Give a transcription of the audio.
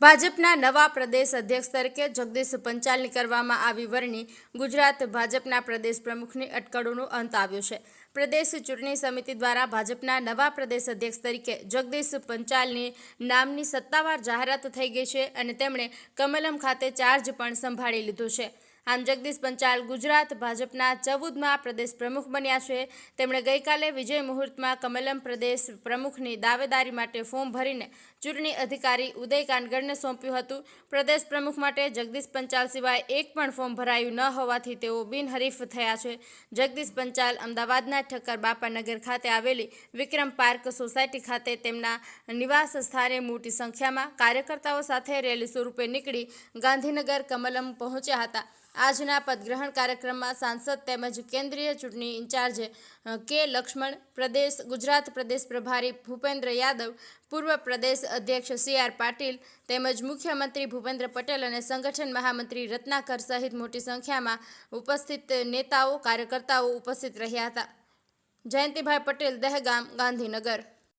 ભાજપના નવા પ્રદેશ અધ્યક્ષ તરીકે જગદીશ પંચાલની કરવામાં આવી વરણી ગુજરાત ભાજપના પ્રદેશ પ્રમુખની અટકળોનો અંત આવ્યો છે। પ્રદેશ ચૂંટણી સમિતિ દ્વારા ભાજપના નવા પ્રદેશ અધ્યક્ષ તરીકે જગદીશ પંચાલની નામની સત્તાવાર જાહેરાત થઈ ગઈ છે અને તેમણે કમલમ ખાતે ચાર્જ પણ સંભાળી લીધો છે। આમ જગદીશ પંચાલ ગુજરાત ભાજપના 14મા પ્રદેશ પ્રમુખ બન્યા છે। તેમણે ગઈકાલે વિજય મુહૂર્તમાં કમલમ પ્રદેશ પ્રમુખની દાવેદારી માટે ફોર્મ ભરીને ચૂંટણી અધિકારી ઉદય કાનગડને સોંપ્યું હતું। પ્રદેશ પ્રમુખ માટે જગદીશ પંચાલ સિવાય એક પણ ફોર્મ ભરાયું ન હોવાથી તેઓ બિનહરીફ થયા છે। જગદીશ પંચાલ અમદાવાદના ઠક્કર બાપાનગર ખાતે આવેલી વિક્રમ પાર્ક સોસાયટી ખાતે તેમના નિવાસ સ્થાને મોટી સંખ્યામાં કાર્યકર્તાઓ સાથે રેલી સ્વરૂપે નીકળી ગાંધીનગર કમલમ પહોંચ્યા હતા। આજના પદગ્રહણ કાર્યક્રમમાં સાંસદ તેમજ કેન્દ્રીય ચૂંટણી ઇન્ચાર્જ કે લક્ષ્મણ, પ્રદેશ ગુજરાત પ્રદેશ પ્રભારી ભૂપેન્દ્ર યાદવ, પૂર્વ પ્રદેશ અધ્યક્ષ CR પાટીલ તેમજ મુખ્યમંત્રી ભૂપેન્દ્ર પટેલ અને સંગઠન મહામંત્રી રત્નાકર સહિત મોટી સંખ્યામાં ઉપસ્થિત નેતાઓ કાર્યકર્તાઓ ઉપસ્થિત રહ્યા હતા। જયંતિભાઈ પટેલ, દહેગામ, ગાંધીનગર।